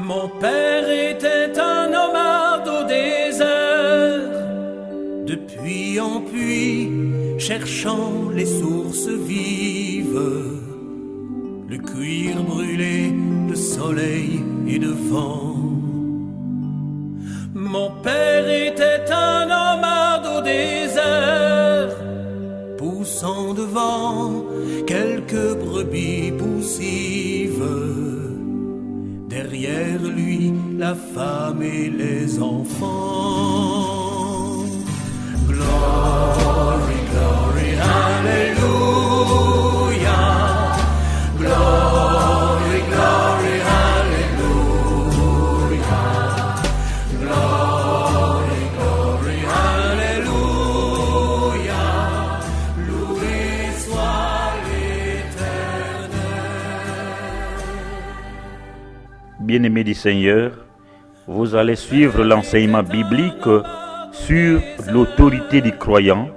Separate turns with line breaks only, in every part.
Mon père était un nomade au désert, de puits en puits, cherchant les sources vives, le cuir brûlé de soleil et de vent. Mon père était un nomade au désert, poussant devant quelques brebis poussives. Derrière lui, la femme et les enfants. Glory, glory, hallelujah. Glory, glory, hallelujah. Glory, glory, hallelujah. Loué soit l'Éternel.
Bien-aimés du Seigneur, vous allez suivre l'enseignement biblique sur l'autorité du croyant,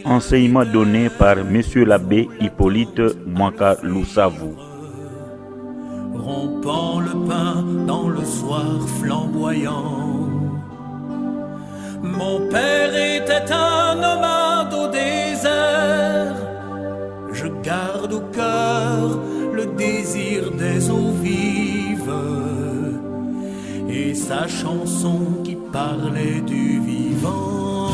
enseignement donné par Monsieur l'abbé Hippolyte Mwaka Lusavu.
Rompant le pain dans le soir flamboyant. Mon père était un nomade au désert. Je garde au cœur le désir des eaux vives et sa chanson qui parlait du vivant.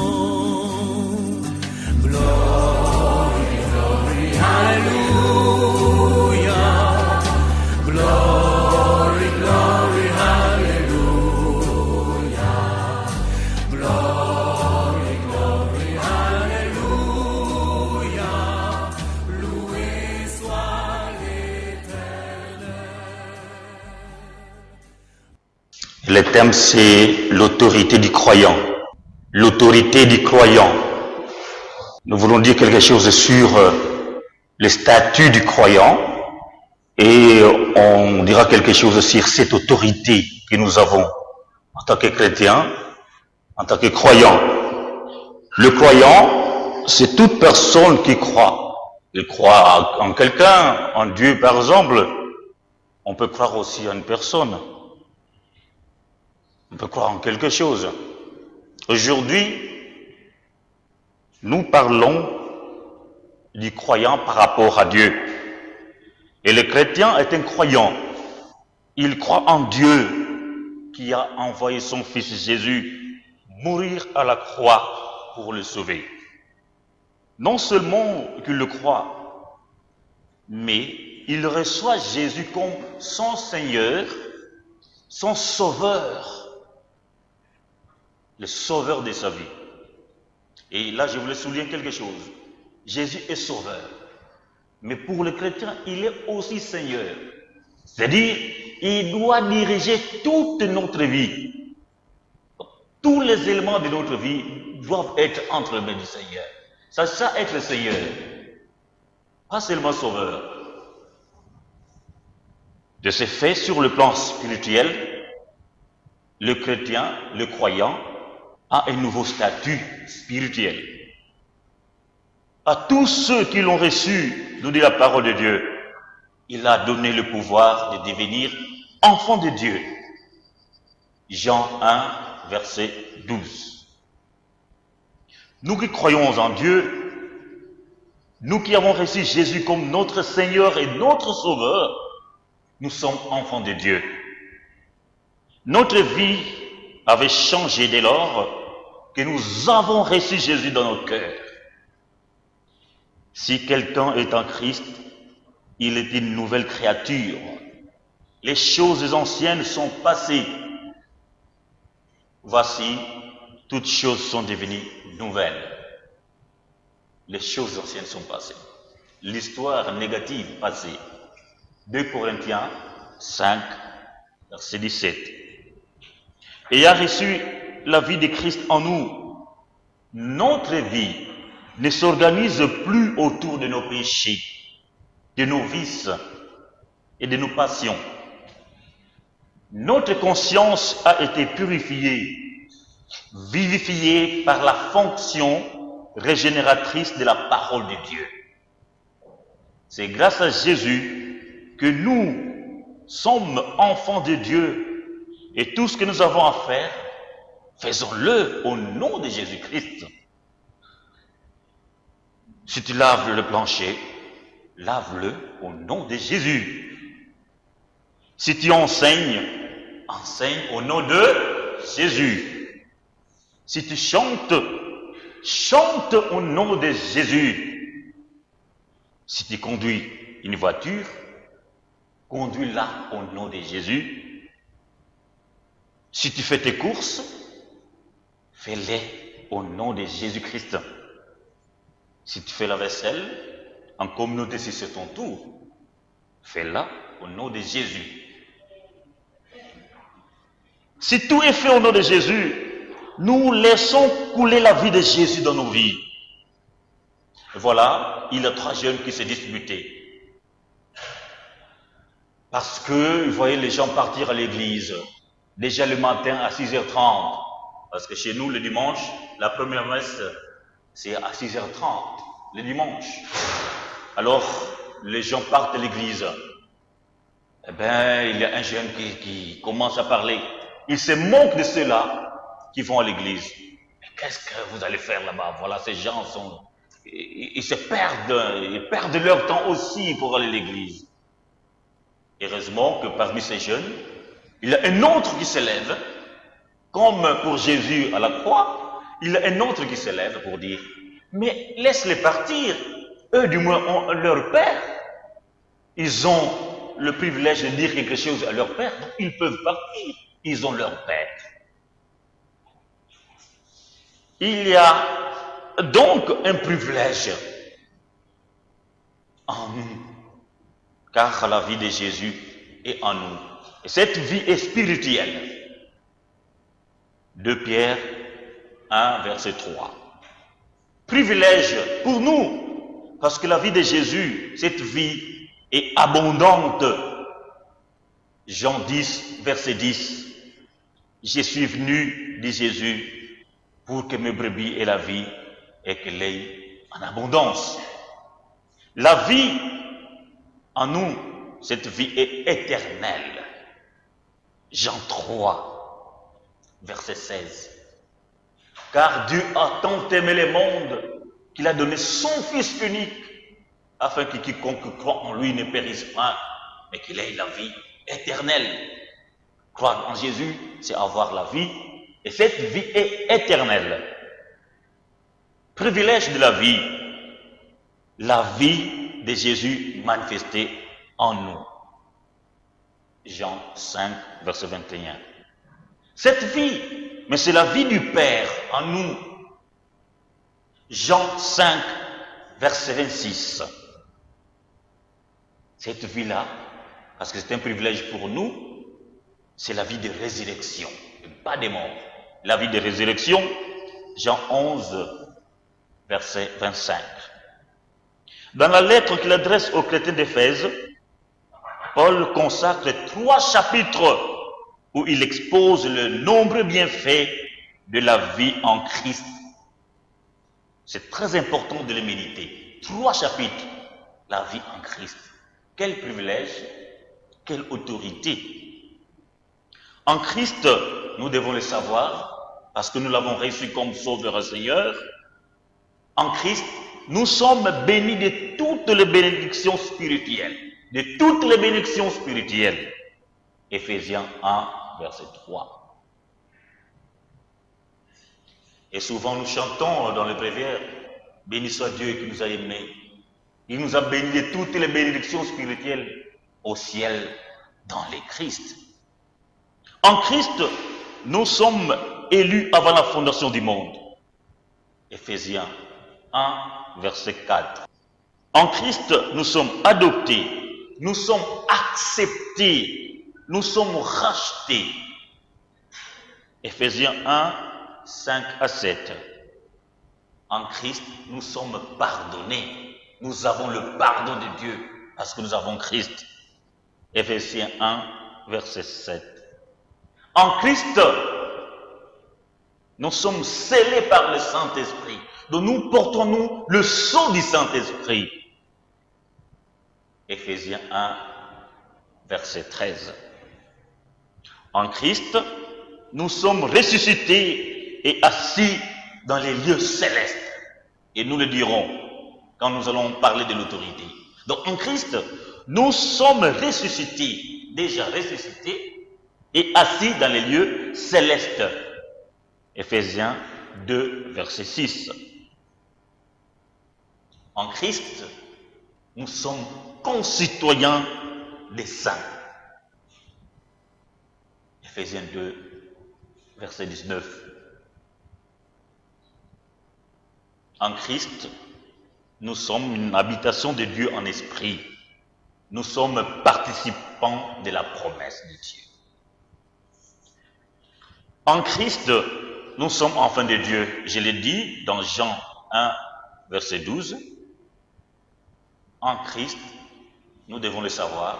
Glory, glory, hallelujah. Glory, glory, hallelujah. Glory, glory, hallelujah. Loué soit l'Éternel.
Le thème, c'est l'autorité du croyant. L'autorité du croyant. Nous voulons dire quelque chose sur le statut du croyant et on dira quelque chose sur cette autorité que nous avons en tant que chrétiens, en tant que croyants. Le croyant, c'est toute personne qui croit. Il croit en quelqu'un, en Dieu par exemple. On peut croire aussi en une personne. On peut croire en quelque chose. Aujourd'hui, nous parlons du croyant par rapport à Dieu. Et le chrétien est un croyant. Il croit en Dieu qui a envoyé son Fils Jésus mourir à la croix pour le sauver. Non seulement qu'il le croit, mais il reçoit Jésus comme son Seigneur, son Sauveur, le Sauveur de sa vie. Et là, je voulais souligner quelque chose. Jésus est Sauveur. Mais pour le chrétien, il est aussi Seigneur. C'est-à-dire, il doit diriger toute notre vie. Tous les éléments de notre vie doivent être entre les mains du Seigneur. C'est ça être Seigneur. Pas seulement Sauveur. De ce fait, sur le plan spirituel, le chrétien, le croyant, a un nouveau statut spirituel. À tous ceux qui l'ont reçu, nous dit la parole de Dieu, il a donné le pouvoir de devenir enfants de Dieu. Jean 1, verset 12. Nous qui croyons en Dieu, nous qui avons reçu Jésus comme notre Seigneur et notre Sauveur, nous sommes enfants de Dieu. Notre vie avait changé dès lors que nous avons reçu Jésus dans nos cœurs. Si quelqu'un est en Christ, il est une nouvelle créature. Les choses anciennes sont passées. Voici, toutes choses sont devenues nouvelles. Les choses anciennes sont passées. L'histoire négative passée. 2 Corinthiens 5, verset 17. Ayant reçu la vie de Christ en nous, notre vie ne s'organise plus autour de nos péchés, de nos vices et de nos passions. Notre conscience a été purifiée, vivifiée par la fonction régénératrice de la parole de Dieu. C'est grâce à Jésus que nous sommes enfants de Dieu Et tout ce que nous avons à faire, faisons-le au nom de Jésus-Christ. Si tu laves le plancher, lave-le au nom de Jésus. Si tu enseignes, enseigne au nom de Jésus. Si tu chantes, chante au nom de Jésus. Si tu conduis une voiture, conduis-la au nom de Jésus. Si tu fais tes courses, fais-les au nom de Jésus-Christ. Si tu fais la vaisselle, en communauté si c'est ton tour, fais-la au nom de Jésus. Si tout est fait au nom de Jésus, nous laissons couler la vie de Jésus dans nos vies. Et voilà, il y a 3 jeunes qui se disputaient. Parce que, vous voyez les gens partir à l'église, déjà le matin à 6h30. Parce que chez nous, le dimanche, la première messe, c'est à 6h30, le dimanche. Alors, les gens partent à l'église. Eh bien, il y a un jeune qui commence à parler. Il se moque de ceux-là qui vont à l'église. Mais qu'est-ce que vous allez faire là-bas? Voilà, ces gens ils se perdent, ils perdent leur temps aussi pour aller à l'église. Heureusement que parmi ces jeunes, il y a un autre qui se lève, comme pour Jésus à la croix, il y a un autre qui se lève pour dire, mais laisse-les partir, eux du moins ont leur père, ils ont le privilège de dire quelque chose à leur père, donc ils peuvent partir, ils ont leur père. Il y a donc un privilège en nous, car la vie de Jésus est en nous. Et cette vie est spirituelle. 2 Pierre 1, verset 3. Privilège pour nous, parce que la vie de Jésus, cette vie est abondante. Jean 10, verset 10. Je suis venu, dit Jésus, pour que mes brebis aient la vie et qu'elle ait en abondance. La vie en nous, cette vie est éternelle. Jean 3, verset 16. Car Dieu a tant aimé le monde qu'il a donné son Fils unique, afin que quiconque croit en lui ne périsse pas, mais qu'il ait la vie éternelle. Croire en Jésus, c'est avoir la vie, et cette vie est éternelle. Privilège de la vie de Jésus manifestée en nous. Jean 5, verset 21. Cette vie, mais c'est la vie du Père en nous. Jean 5, verset 26. Cette vie-là, parce que c'est un privilège pour nous, c'est la vie de résurrection, et pas des morts. La vie de résurrection, Jean 11, verset 25. Dans la lettre qu'il adresse aux chrétiens d'Éphèse, Paul consacre 3 chapitres où il expose le nombreux bienfaits de la vie en Christ. C'est très important de les méditer. 3 chapitres, la vie en Christ. Quel privilège, quelle autorité. En Christ, nous devons le savoir, parce que nous l'avons reçu comme Sauveur et Seigneur. En Christ, nous sommes bénis de toutes les bénédictions spirituelles. De toutes les bénédictions spirituelles. Éphésiens 1, verset 3. Et souvent nous chantons dans les bréviaires, béni soit Dieu qui nous a aimés. Il nous a bénis de toutes les bénédictions spirituelles au ciel dans les Christ. En Christ, nous sommes élus avant la fondation du monde. Éphésiens 1, verset 4. En Christ, nous sommes adoptés, nous sommes acceptés, nous sommes rachetés. Éphésiens 1, 5 à 7. En Christ, nous sommes pardonnés. Nous avons le pardon de Dieu parce que nous avons Christ. Éphésiens 1, verset 7. En Christ, nous sommes scellés par le Saint-Esprit. Donc nous portons nous le sceau du Saint-Esprit. Éphésiens 1, verset 13. En Christ, nous sommes ressuscités et assis dans les lieux célestes. Et nous le dirons quand nous allons parler de l'autorité. Donc en Christ, nous sommes ressuscités, déjà ressuscités, et assis dans les lieux célestes. Éphésiens 2, verset 6. En Christ, nous sommes concitoyens des saints. Éphésiens 2, verset 19. En Christ, nous sommes une habitation de Dieu en esprit. Nous sommes participants de la promesse de Dieu. En Christ, nous sommes enfants de Dieu. Je l'ai dit dans Jean 1, verset 12. En Christ, nous devons le savoir,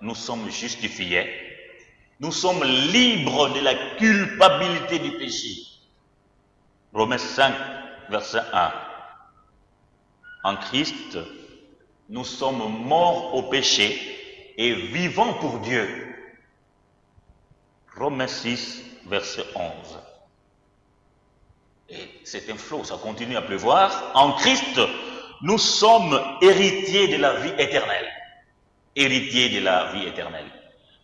nous sommes justifiés. Nous sommes libres de la culpabilité du péché. Romains 5, verset 1. En Christ, nous sommes morts au péché et vivants pour Dieu. Romains 6, verset 11. Et c'est un flot, ça continue à pleuvoir. En Christ, nous sommes héritiers de la vie éternelle. Héritiers de la vie éternelle.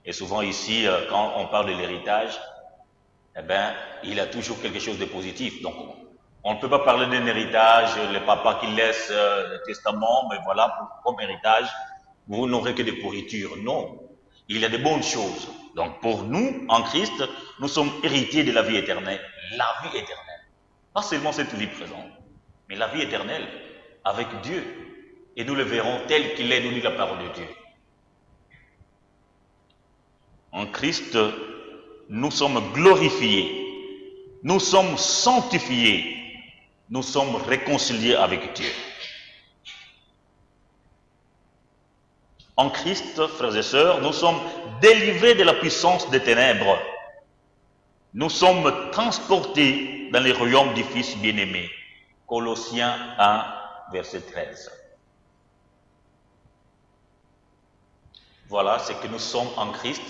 Et souvent ici, quand on parle de l'héritage, eh bien, il y a toujours quelque chose de positif. Donc, on ne peut pas parler d'un héritage, le papa qui laisse le testament, mais voilà, comme héritage, vous n'aurez que des pourritures. Non, il y a de bonnes choses. Donc, pour nous, en Christ, nous sommes héritiers de la vie éternelle. La vie éternelle. Pas seulement cette vie présente, mais la vie éternelle avec Dieu. Et nous le verrons tel qu'il est, nous dit la parole de Dieu. En Christ, nous sommes glorifiés, nous sommes sanctifiés, nous sommes réconciliés avec Dieu. En Christ, frères et sœurs, nous sommes délivrés de la puissance des ténèbres. Nous sommes transportés dans les royaumes du Fils bien-aimé. Colossiens 1, verset 13. Voilà ce que nous sommes en Christ.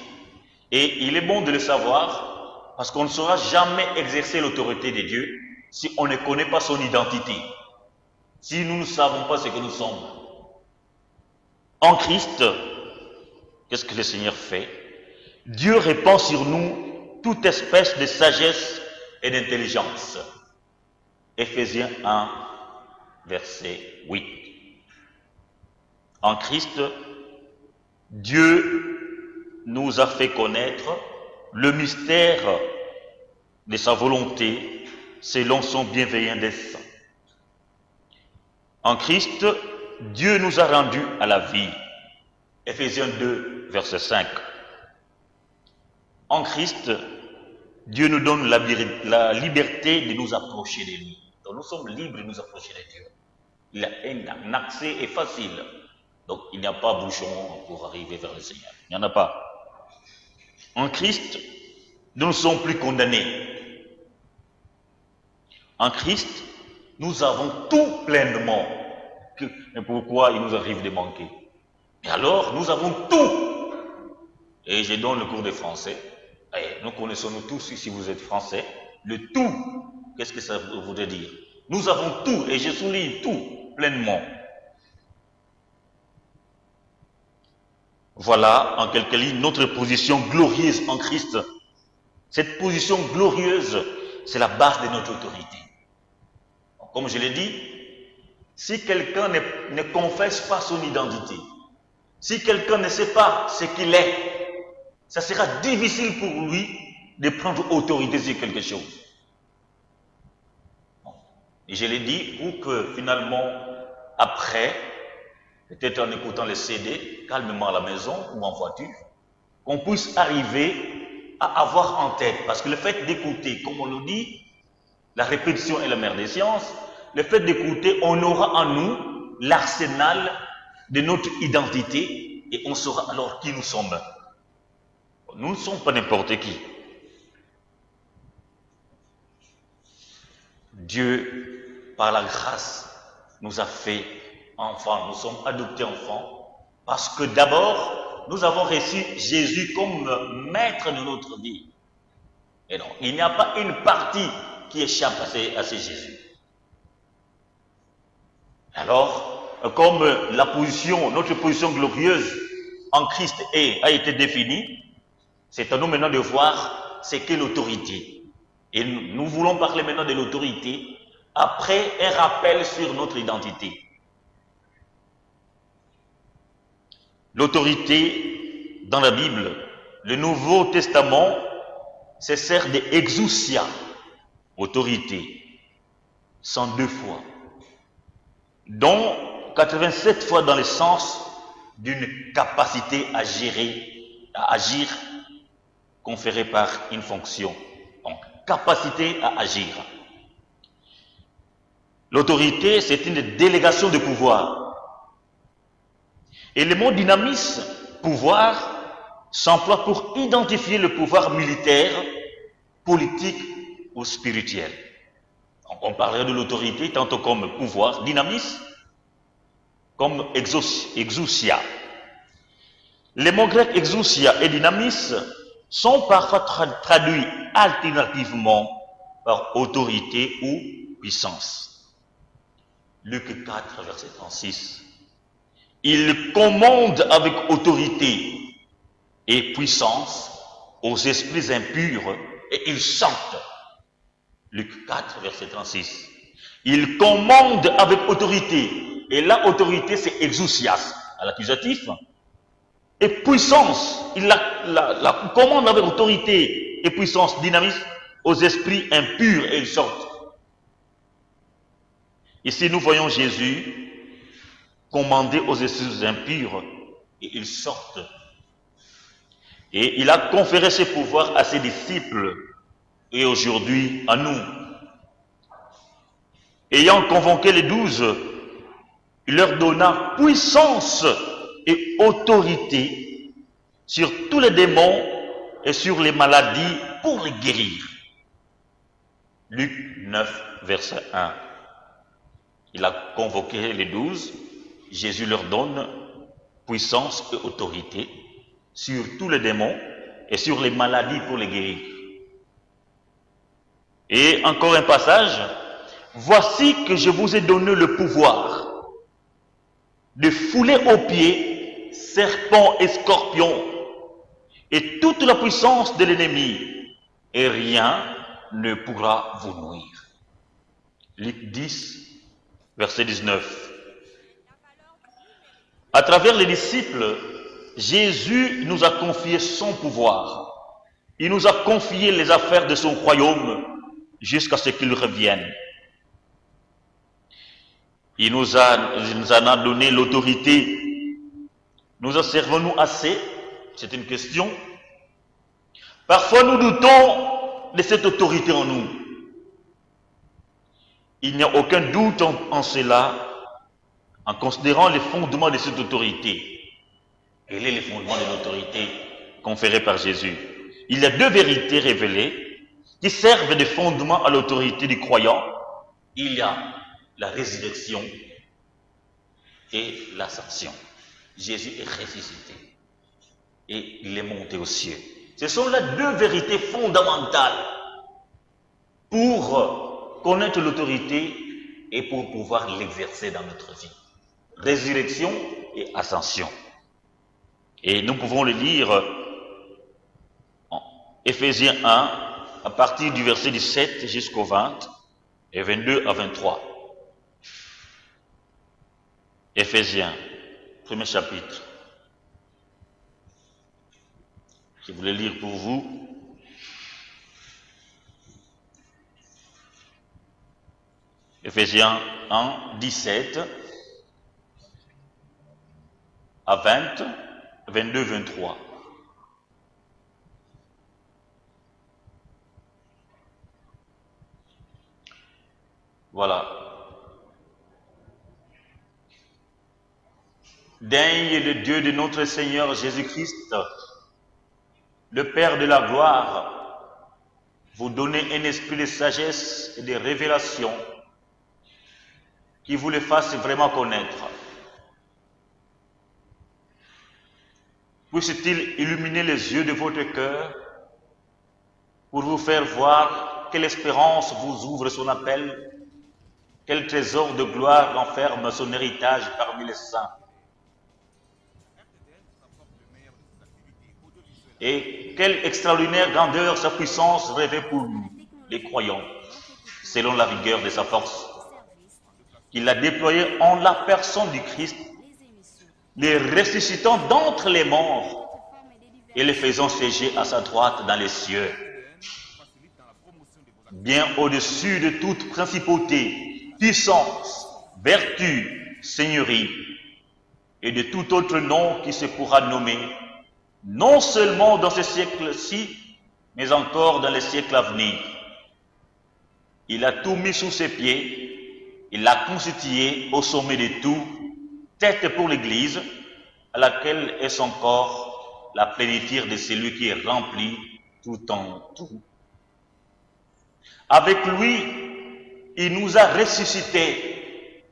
Et il est bon de le savoir parce qu'on ne saura jamais exercer l'autorité de Dieu si on ne connaît pas son identité. Si nous ne savons pas ce que nous sommes. En Christ, qu'est-ce que le Seigneur fait? Dieu répand sur nous toute espèce de sagesse et d'intelligence. Éphésiens 1, verset 8. En Christ, Dieu nous a fait connaître le mystère de sa volonté selon son bienveillant dessein. En Christ, Dieu nous a rendus à la vie. Éphésiens 2, verset 5. En Christ, Dieu nous donne la liberté de nous approcher de lui. Donc nous sommes libres de nous approcher de Dieu. Il a un accès est facile. Donc il n'y a pas bouchon pour arriver vers le Seigneur. Il n'y en a pas. En Christ, nous ne sommes plus condamnés. En Christ, nous avons tout pleinement. Mais pourquoi il nous arrive de manquer? Et alors, nous avons tout. Et je donne le cours de français. Et nous connaissons nous tous, si vous êtes français, le tout. Qu'est-ce que ça voudrait dire? Nous avons tout, et je souligne tout, pleinement. Voilà, en quelques lignes, notre position glorieuse en Christ. Cette position glorieuse, c'est la base de notre autorité. Comme je l'ai dit, si quelqu'un ne confesse pas son identité, si quelqu'un ne sait pas ce qu'il est, ça sera difficile pour lui de prendre autorité sur quelque chose. Et je l'ai dit pour que finalement, après, peut-être en écoutant les CD, calmement à la maison ou en voiture, qu'on puisse arriver à avoir en tête, parce que le fait d'écouter, comme on nous dit, la répétition est la mère des sciences, le fait d'écouter, on aura en nous l'arsenal de notre identité et on saura alors qui nous sommes. Nous ne sommes pas n'importe qui. Dieu, par la grâce, nous a fait enfants, nous sommes adoptés enfants, parce que d'abord, nous avons reçu Jésus comme maître de notre vie. Et non, il n'y a pas une partie qui échappe à ce Jésus. Alors, comme notre position glorieuse en Christ a été définie, c'est à nous maintenant de voir ce qu'est l'autorité. Et nous voulons parler maintenant de l'autorité après un rappel sur notre identité. L'autorité dans la Bible, le Nouveau Testament se sert de exousia, autorité, 102 fois, dont 87 fois dans le sens d'une capacité à agir, conférée par une fonction. Donc, capacité à agir. L'autorité, c'est une délégation de pouvoir. Et le mot dynamisme, pouvoir, s'emploie pour identifier le pouvoir militaire, politique ou spirituel. Donc, on parlerait de l'autorité tantôt comme pouvoir, dynamisme, comme exousia. Les mots grecs exousia et dynamisme sont parfois traduits alternativement par autorité ou puissance. Luc 4, verset 36. Il commande avec autorité et puissance aux esprits impurs et ils sortent. Luc 4, verset 36. Il commande avec autorité. Et là, autorité, c'est exousias, à l'accusatif. Et puissance, il la commande avec autorité et puissance, dynamisme, aux esprits impurs et ils sortent. Ici, nous voyons Jésus commander aux esprits impurs et ils sortent. Et il a conféré ses pouvoirs à ses disciples et aujourd'hui à nous. Ayant convoqué les 12, il leur donna puissance et autorité sur tous les démons et sur les maladies pour les guérir. Luc 9, verset 1. Il a convoqué les 12, Jésus leur donne puissance et autorité sur tous les démons et sur les maladies pour les guérir. Et encore un passage, voici que je vous ai donné le pouvoir de fouler aux pieds serpents et scorpions et toute la puissance de l'ennemi, et rien ne pourra vous nuire. Luc 10, verset 19. À travers les disciples, Jésus nous a confié son pouvoir. Il nous a confié les affaires de son royaume jusqu'à ce qu'il revienne. Il nous en a donné l'autorité. Nous en servons-nous assez? C'est une question. Parfois nous doutons de cette autorité en nous. Il n'y a aucun doute en cela en considérant les fondements de cette autorité. Quel est le fondement de l'autorité conférée par Jésus? Il y a deux vérités révélées qui servent de fondement à l'autorité du croyant. Il y a la résurrection et l'ascension. Jésus est ressuscité et il est monté aux cieux. Ce sont là deux vérités fondamentales pour connaître l'autorité et pour pouvoir l'exercer dans notre vie. Résurrection et ascension. Et nous pouvons le lire en Éphésiens 1, à partir du verset 17 jusqu'au 20 et 22 à 23. Éphésiens, premier chapitre. Je voulais lire pour vous. Éphésiens 1, 17 à 20, 22, 23. Voilà. Daigne le Dieu de notre Seigneur Jésus-Christ, le Père de la gloire, vous donner un esprit de sagesse et de révélation qui vous le fasse vraiment connaître. Puisse-t-il illuminer les yeux de votre cœur pour vous faire voir quelle espérance vous ouvre son appel, quel trésor de gloire renferme son héritage parmi les saints. Et quelle extraordinaire grandeur sa puissance rêvée pour nous, les croyants, selon la rigueur de sa force, qu'il a déployée en la personne du Christ, les ressuscitant d'entre les morts et les faisant siéger à sa droite dans les cieux, bien au-dessus de toute principauté, puissance, vertu, seigneurie, et de tout autre nom qui se pourra nommer, non seulement dans ce siècle-ci, mais encore dans les siècles à venir. Il a tout mis sous ses pieds, il l'a constitué au sommet de tout, tête pour l'Église, à laquelle est son corps, la plénitude de celui qui est rempli tout en tout. Avec lui, il nous a ressuscités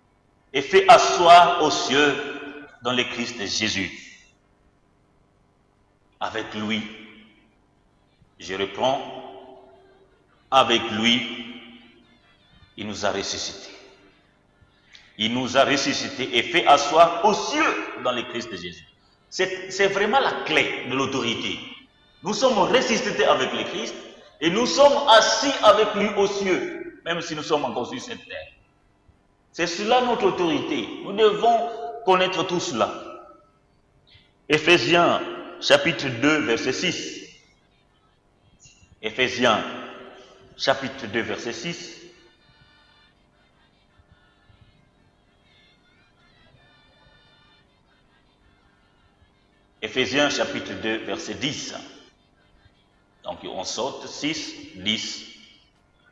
et fait asseoir aux cieux dans le Christ Jésus. Avec lui, je reprends, avec lui, il nous a ressuscités. Il nous a ressuscités et fait asseoir aux cieux dans le Christ Jésus. C'est vraiment la clé de l'autorité. Nous sommes ressuscités avec le Christ et nous sommes assis avec lui aux cieux, même si nous sommes encore sur cette terre. C'est cela notre autorité. Nous devons connaître tout cela. Éphésiens chapitre 2, verset 6. Éphésiens chapitre 2, verset 6. Éphésiens chapitre 2, verset 10. Donc on saute 6, 10.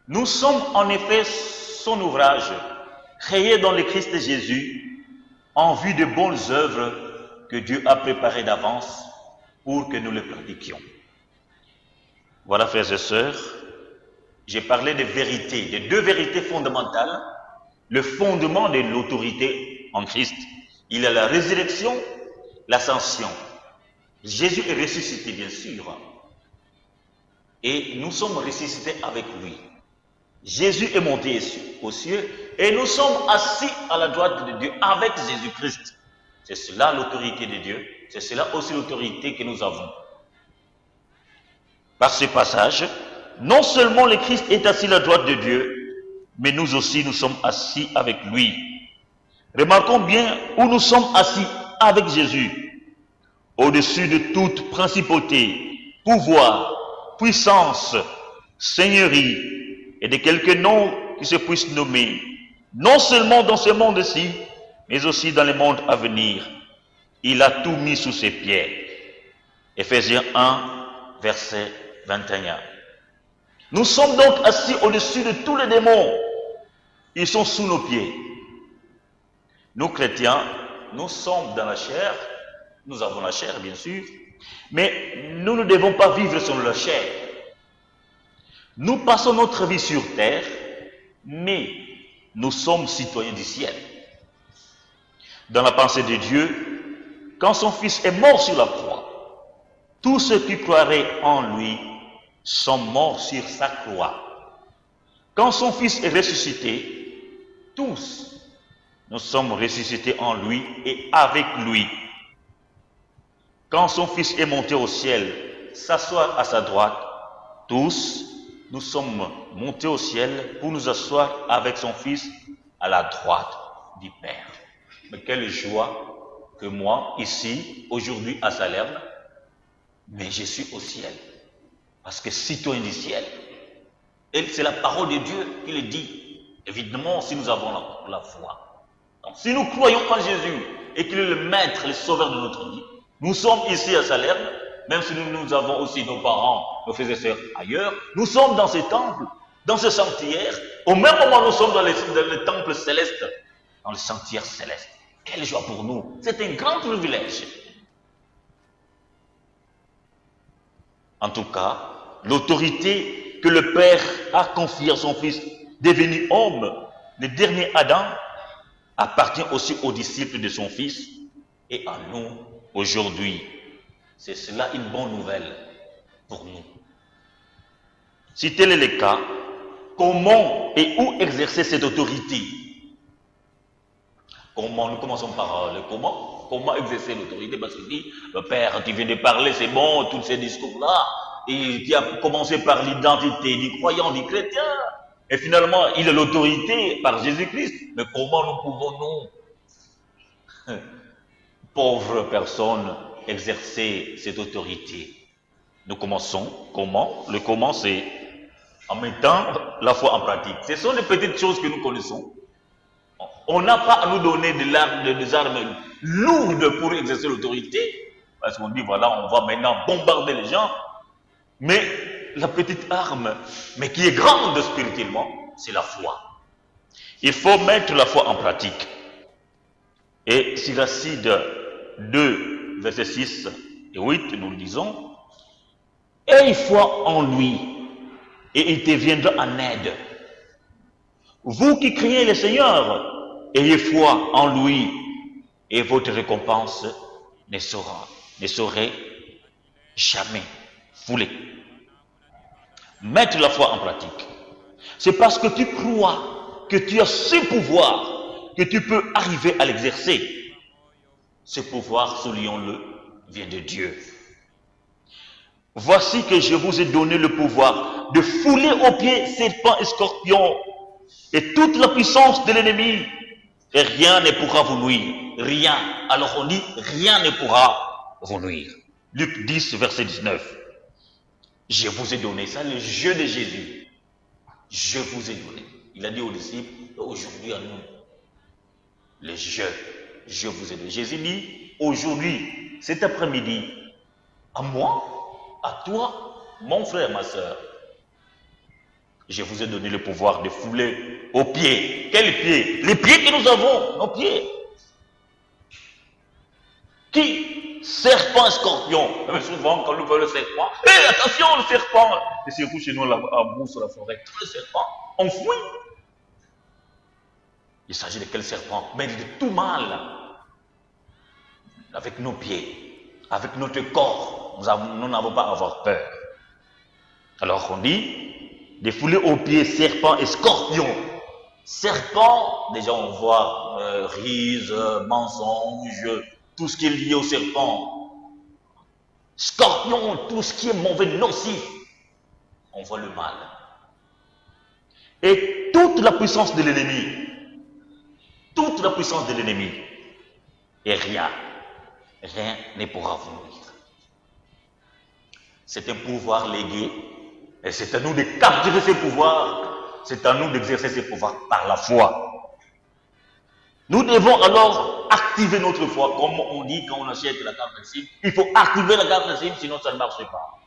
Nous sommes en effet son ouvrage, créé dans le Christ Jésus, en vue de bonnes œuvres que Dieu a préparées d'avance pour que nous les pratiquions. Voilà, frères et sœurs, j'ai parlé de vérités, de deux vérités fondamentales. Le fondement de l'autorité en Christ, il y a la résurrection, l'ascension. Jésus est ressuscité, bien sûr, et nous sommes ressuscités avec lui. Jésus est monté aux cieux et nous sommes assis à la droite de Dieu avec Jésus-Christ. C'est cela l'autorité de Dieu, c'est cela aussi l'autorité que nous avons. Par ce passage, non seulement le Christ est assis à la droite de Dieu, mais nous aussi nous sommes assis avec lui. Remarquons bien où nous sommes assis avec Jésus. Au-dessus de toute principauté, pouvoir, puissance, seigneurie et de quelques noms qui se puissent nommer, non seulement dans ce monde-ci, mais aussi dans le monde à venir. Il a tout mis sous ses pieds. Éphésiens 1, verset 21. Nous sommes donc assis au-dessus de tous les démons. Ils sont sous nos pieds. Nous, chrétiens, nous sommes dans la chair. Nous avons la chair, bien sûr, mais nous ne devons pas vivre selon la chair. Nous passons notre vie sur terre, mais nous sommes citoyens du ciel. Dans la pensée de Dieu, quand son Fils est mort sur la croix, tous ceux qui croiraient en lui sont morts sur sa croix. Quand son Fils est ressuscité, tous, nous sommes ressuscités en lui et avec lui. Quand son Fils est monté au ciel, s'asseoir à sa droite, tous, nous sommes montés au ciel pour nous asseoir avec son Fils à la droite du Père. Mais quelle joie que moi, ici, aujourd'hui à Salerne, mais je suis au ciel, parce que citoyen du ciel. Et c'est la parole de Dieu qui le dit, évidemment, si nous avons la foi. Donc, si nous croyons en Jésus et qu'il est le maître, le sauveur de notre vie, nous sommes ici à Salerne, même si nous avons aussi nos parents, nos frères et sœurs ailleurs, nous sommes dans ce temple, dans ce sanctuaire, au même moment nous sommes dans le temple céleste, dans le sanctuaire céleste. Quelle joie pour nous, c'est un grand privilège. En tout cas, l'autorité que le Père a confiée à son Fils, devenu homme, le dernier Adam, appartient aussi aux disciples de son Fils et à nous aujourd'hui. C'est cela une bonne nouvelle pour nous. Si tel est le cas, comment et où exercer cette autorité? Comment? Nous commençons par le comment. Comment exercer l'autorité? Parce qu'il dit, le Père, tu viens de parler, c'est bon, tous ces discours-là, et qui a commencé par l'identité du croyant, du chrétien, et finalement, il a l'autorité par Jésus-Christ. Mais comment nous pouvons, nous, pauvres personnes, exercer cette autorité? Nous commençons, comment? Le comment, c'est en mettant la foi en pratique. Ce sont des petites choses que nous connaissons. On n'a pas à nous donner des armes lourdes pour exercer l'autorité, parce qu'on dit, voilà, on va maintenant bombarder les gens. Mais la petite arme, mais qui est grande spirituellement, c'est la foi. Il faut mettre la foi en pratique. Et Siracide 2, versets 6 et 8, nous le disons, « Aie foi en lui, et il te viendra en aide. Vous qui craignez le Seigneur, ayez foi en lui, et votre récompense ne saurait jamais fouler. » Mettre la foi en pratique. C'est parce que tu crois que tu as ce pouvoir, que tu peux arriver à l'exercer. Ce pouvoir, soulignons-le, vient de Dieu. Voici que je vous ai donné le pouvoir de fouler aux pieds serpents et scorpions et toute la puissance de l'ennemi, et rien ne pourra vous nuire. Rien. Alors on dit, rien ne pourra vous nuire. Luc 10, verset 19. Je vous ai donné ça, le jeu de Jésus. Je vous ai donné. Il a dit aux disciples, aujourd'hui à nous, le jeu, je vous ai donné. Jésus dit, aujourd'hui, cet après-midi, à moi, à toi, mon frère, ma soeur, je vous ai donné le pouvoir de fouler aux pieds. Quels pieds? Les pieds que nous avons, nos pieds. Qui? Serpent, scorpion. Mais souvent, quand nous voyons le serpent, hé, attention, le serpent! Et surtout chez nous, à Brousse, la forêt, le serpent, on fuit. Il s'agit de quel serpent? Mais de tout mal. Avec nos pieds, avec notre corps, nous n'avons pas à avoir peur. Alors on dit, de fouler aux pieds serpent et scorpion. Serpent, déjà on voit rise, mensonge, tout ce qui est lié au serpent. Scorpion, tout ce qui est mauvais, nocif. On voit le mal. Et toute la puissance de l'ennemi. Toute la puissance de l'ennemi. Et rien ne pourra vous nuire. C'est un pouvoir légué. Et c'est à nous de capturer ce pouvoir. C'est à nous d'exercer ce pouvoir par la foi. Nous devons alors activer notre foi, comme on dit quand on achète la carte de SIM. Il faut activer la carte de SIM, sinon ça ne marche pas.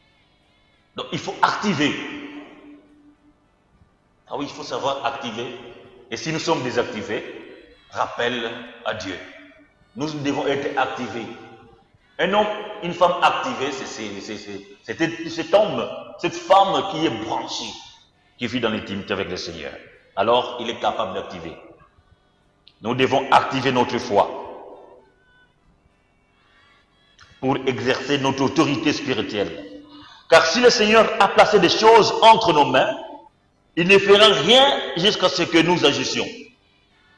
Donc il faut activer. Ah oui, il faut savoir activer. Et si nous sommes désactivés, rappel à Dieu. Nous devons être activés. Un homme, une femme activée, c'est cet homme, cette femme qui est branchée, qui vit dans l'intimité avec le Seigneur. Alors, il est capable d'activer. Nous devons activer notre foi pour exercer notre autorité spirituelle. Car si le Seigneur a placé des choses entre nos mains, il ne fera rien jusqu'à ce que nous agissions.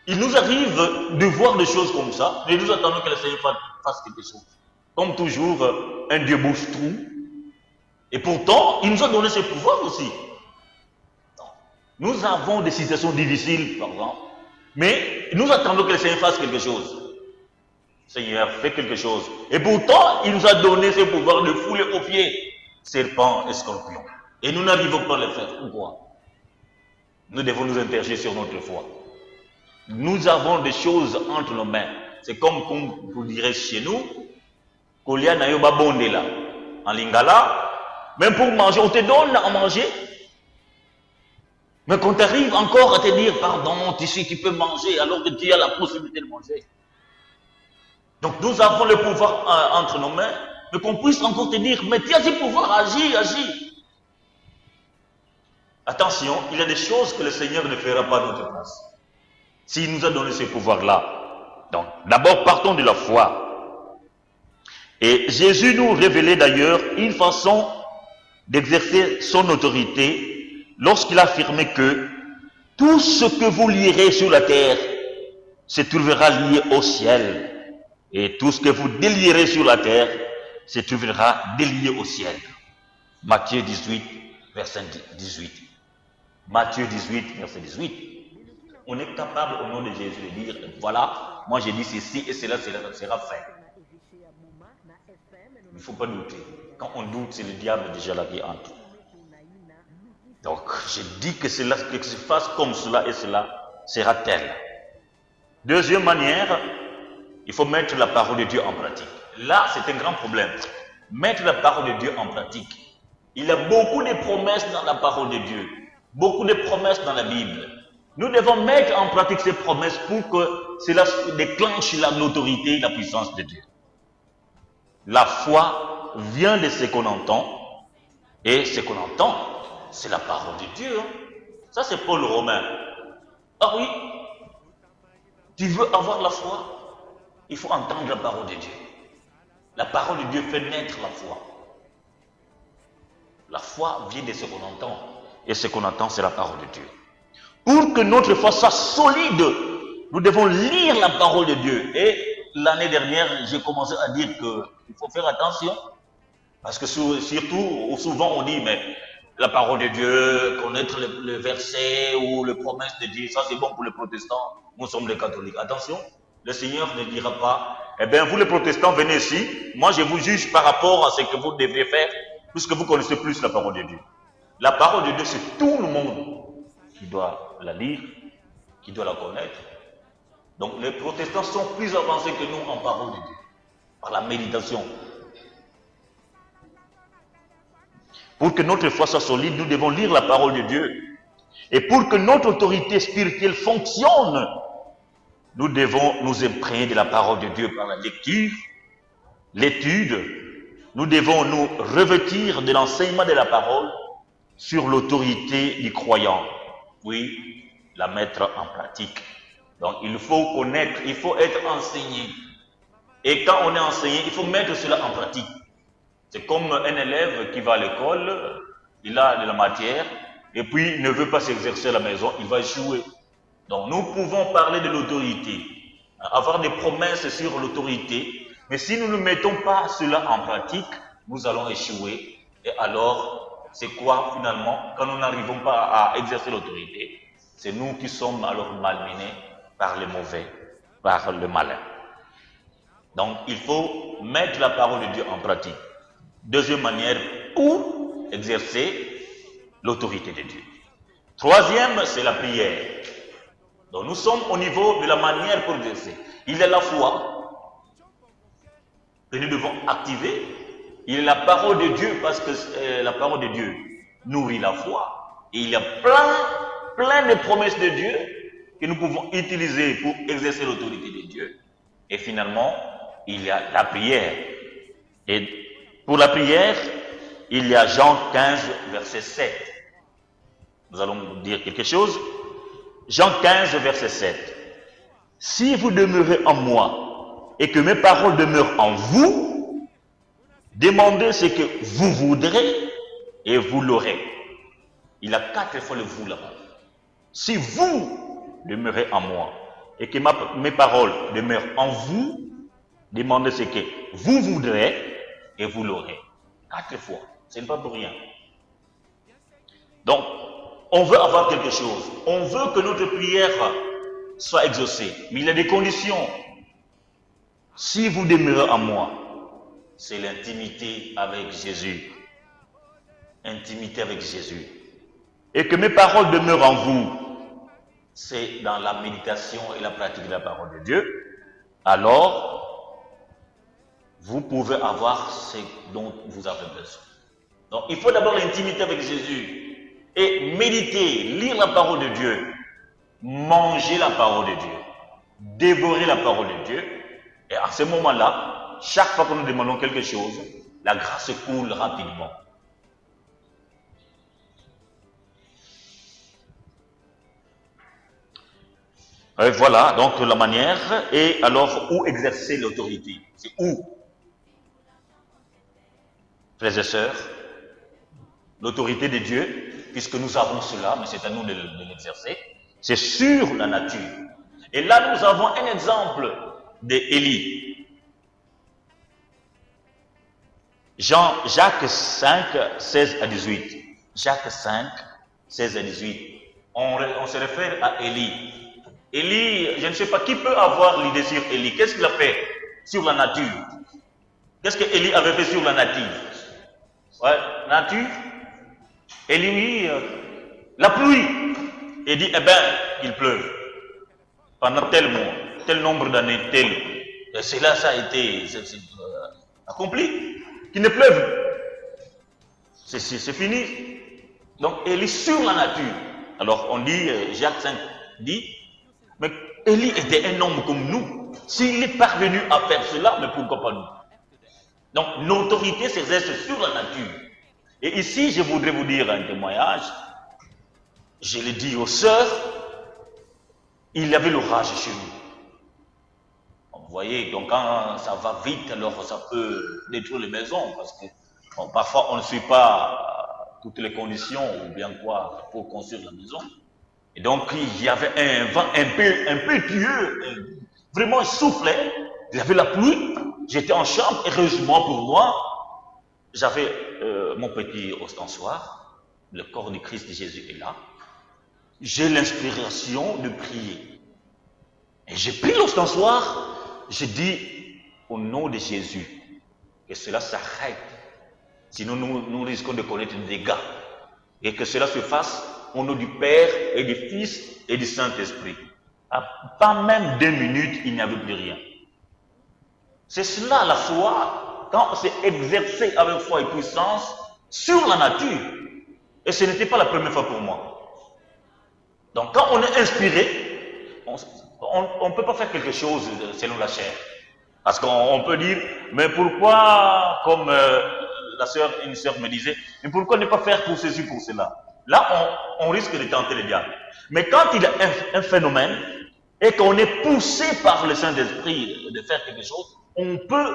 Il nous arrive de voir des choses comme ça, mais nous attendons que le Seigneur fasse quelque chose. Comme toujours, un Dieu bouche-trou. Et pourtant, il nous a donné ce pouvoir aussi. Nous avons des situations difficiles, par exemple, mais nous attendons que le Seigneur fasse quelque chose. Seigneur, fais quelque chose. Et pourtant, il nous a donné ce pouvoir de fouler aux pieds serpents et scorpions. Et nous n'arrivons pas à le faire. Pourquoi? Nous devons nous interroger sur notre foi. Nous avons des choses entre nos mains. C'est comme vous direz chez nous, Kolia na yo babondela. En lingala, même pour manger, on te donne à manger. Mais quand tu arrives encore à te dire, pardon, tu sais, tu peux manger alors que tu as la possibilité de manger. Donc nous avons le pouvoir entre nos mains, mais qu'on puisse encore te dire, mais tu as ce pouvoir, agis. Attention, il y a des choses que le Seigneur ne fera pas à notre place. S'il nous a donné ce pouvoir-là. Donc, d'abord, partons de la foi. Et Jésus nous révélait d'ailleurs une façon d'exercer son autorité lorsqu'il affirmait que tout ce que vous lierez sur la terre se trouvera lié au ciel, et tout ce que vous délierez sur la terre se trouvera délié au ciel. Matthieu 18, verset 18. Matthieu 18, verset 18. On est capable au nom de Jésus de dire, voilà, moi j'ai dit ceci et cela sera fait. Il ne faut pas douter. Quand on doute, c'est le diable déjà là qui entre. Donc, je dis que cela, que se fasse comme cela et cela sera tel. Deuxième manière, il faut mettre la parole de Dieu en pratique. Là, c'est un grand problème. Mettre la parole de Dieu en pratique. Il y a beaucoup de promesses dans la parole de Dieu. Beaucoup de promesses dans la Bible. Nous devons mettre en pratique ces promesses pour que cela déclenche l'autorité et la puissance de Dieu. La foi vient de ce qu'on entend, et ce qu'on entend, c'est la parole de Dieu. Ça, c'est Paul Romain. Ah oui, tu veux avoir la foi, il faut entendre la parole de Dieu. La parole de Dieu fait naître la foi. La foi vient de ce qu'on entend, et ce qu'on entend, c'est la parole de Dieu. Pour que notre foi soit solide, nous devons lire la parole de Dieu. Et l'année dernière, j'ai commencé à dire qu'il faut faire attention. Parce que surtout, souvent on dit, mais la parole de Dieu, connaître le verset ou les promesses de Dieu, ça c'est bon pour les protestants. Nous sommes les catholiques. Attention, le Seigneur ne dira pas, eh bien vous les protestants venez ici, moi je vous juge par rapport à ce que vous devez faire, puisque vous connaissez plus la parole de Dieu. La parole de Dieu, c'est tout le monde qui doit la lire, qui doit la connaître. Donc les protestants sont plus avancés que nous en parole de Dieu, par la méditation. Pour que notre foi soit solide, nous devons lire la parole de Dieu. Et pour que notre autorité spirituelle fonctionne, nous devons nous imprégner de la parole de Dieu par la lecture, l'étude. Nous devons nous revêtir de l'enseignement de la parole sur l'autorité du croyant. Oui, la mettre en pratique. Donc il faut connaître, il faut être enseigné. Et quand on est enseigné, il faut mettre cela en pratique. C'est comme un élève qui va à l'école, il a de la matière, et puis il ne veut pas s'exercer à la maison, il va échouer. Donc nous pouvons parler de l'autorité, avoir des promesses sur l'autorité, mais si nous ne mettons pas cela en pratique, nous allons échouer. Et alors, c'est quoi finalement? Quand nous n'arrivons pas à exercer l'autorité, c'est nous qui sommes alors malmenés par les mauvais, par le malin. Donc il faut mettre la parole de Dieu en pratique. Deuxième manière pour exercer l'autorité de Dieu. Troisième, c'est la prière. Donc nous sommes au niveau de la manière pour exercer. Il y a la foi que nous devons activer. Il y a la parole de Dieu parce que la parole de Dieu nourrit la foi. Et il y a plein de promesses de Dieu que nous pouvons utiliser pour exercer l'autorité de Dieu. Et finalement, il y a la prière. Et pour la prière, il y a Jean 15, verset 7. Nous allons dire quelque chose. Jean 15, verset 7. Si vous demeurez en moi et que mes paroles demeurent en vous, demandez ce que vous voudrez et vous l'aurez. Il a 4 fois le vous là-bas. Si vous demeurez en moi et que mes paroles demeurent en vous, demandez ce que vous voudrez et vous l'aurez. 4 fois. Ce n'est pas pour rien. Donc, on veut avoir quelque chose. On veut que notre prière soit exaucée. Mais il y a des conditions. Si vous demeurez en moi, c'est l'intimité avec Jésus. Intimité avec Jésus. Et que mes paroles demeurent en vous, c'est dans la méditation et la pratique de la parole de Dieu. Alors, vous pouvez avoir ce dont vous avez besoin. Donc, il faut d'abord l'intimité avec Jésus. Et méditer, lire la parole de Dieu, manger la parole de Dieu, dévorer la parole de Dieu. Et à ce moment-là, chaque fois que nous demandons quelque chose, la grâce coule rapidement. Et voilà donc la manière. Et alors, où exercer l'autorité? C'est où? frères et sœurs, l'autorité de Dieu, puisque nous avons cela, mais c'est à nous de l'exercer, c'est sur la nature. Et là, nous avons un exemple d'Élie. Jacques 5, 16 à 18. Jacques 5, 16 à 18. On se réfère à Élie. Élie, je ne sais pas qui peut avoir l'idée sur Élie. Qu'est-ce qu'il a fait sur la nature? Qu'est-ce que Élie avait fait sur la nature? Ouais, nature. Élie, la pluie. Et dit, eh bien, il pleuve. Pendant tel mois, tel nombre d'années, tel. Et c'est là, ça a été accompli. Qu'il ne pleuve. C'est fini. Donc, Élie sur la nature. Alors, on dit, Jacques 5 dit, mais Élie était un homme comme nous. S'il est parvenu à faire cela, mais pourquoi pas nous? Donc, l'autorité s'exerce sur la nature. Et ici, je voudrais vous dire un témoignage. Je l'ai dit aux sœurs, il y avait l'orage chez nous. Vous voyez, donc quand ça va vite, alors ça peut détruire les maisons, parce que bon, parfois on ne suit pas toutes les conditions, ou bien quoi, pour construire la maison. Et donc il y avait un vent un peu pieux, vraiment il soufflait, il y avait la pluie, j'étais en chambre, heureusement pour moi, j'avais mon petit ostensoir, le corps du Christ de Jésus est là, j'ai l'inspiration de prier. Et j'ai pris l'ostensoir, j'ai dit au nom de Jésus que cela s'arrête. Sinon nous risquons de connaître des dégâts. Et que cela se fasse au nom du Père et du Fils et du Saint-Esprit. Pas même 2 minutes, il n'y avait plus rien. C'est cela la foi, quand c'est exercé avec foi et puissance sur la nature. Et ce n'était pas la première fois pour moi. Donc quand on est inspiré, on ne peut pas faire quelque chose selon la chair. Parce qu'on peut dire, mais pourquoi, comme une sœur me disait, mais pourquoi ne pas faire pour ceci, pour cela? Là, on risque de tenter le diable. Mais quand il y a un phénomène et qu'on est poussé par le Saint-Esprit de faire quelque chose, on peut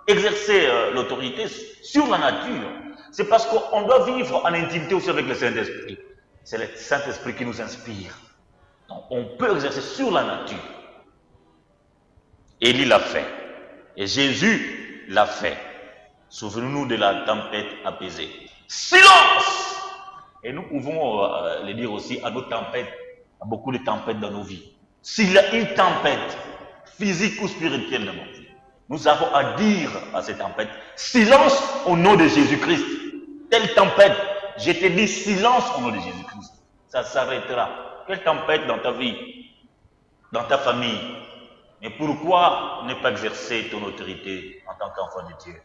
exercer l'autorité sur la nature. C'est parce qu'on doit vivre en intimité aussi avec le Saint-Esprit. C'est le Saint-Esprit qui nous inspire. Donc, on peut exercer sur la nature. Élie l'a fait. Et Jésus l'a fait. Souvenons-nous de la tempête apaisée. Silence! Et nous pouvons le dire aussi à nos tempêtes, à beaucoup de tempêtes dans nos vies. S'il y a une tempête, physique ou spirituelle dans nos vies, nous avons à dire à cette tempête, silence au nom de Jésus-Christ. Telle tempête, je te dis silence au nom de Jésus-Christ. Ça s'arrêtera. Quelle tempête dans ta vie, dans ta famille? Mais pourquoi ne pas exercer ton autorité en tant qu'enfant de Dieu?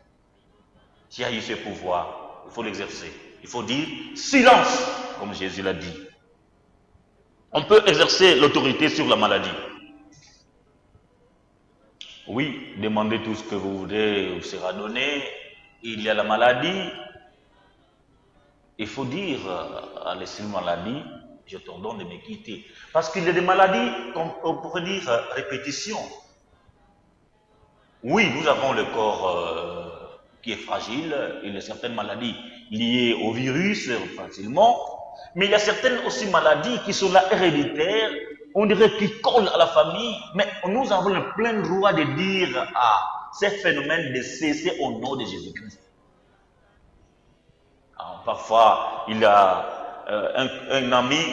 Tu as eu ce pouvoir, il faut l'exercer. Il faut dire silence, comme Jésus l'a dit. On peut exercer l'autorité sur la maladie. Oui, demandez tout ce que vous voudrez, vous sera donné. Il y a la maladie. Il faut dire à l'esprit maladie, je t'ordonne de me quitter. Parce qu'il y a des maladies, on pourrait dire répétition. Oui, nous avons le corps qui est fragile, il y a certaines maladies liées au virus facilement, mais il y a certaines aussi maladies qui sont là héréditaires, on dirait qui collent à la famille, mais nous avons le plein droit de dire à ces phénomènes de cesser au nom de Jésus-Christ. Parfois, il y a un ami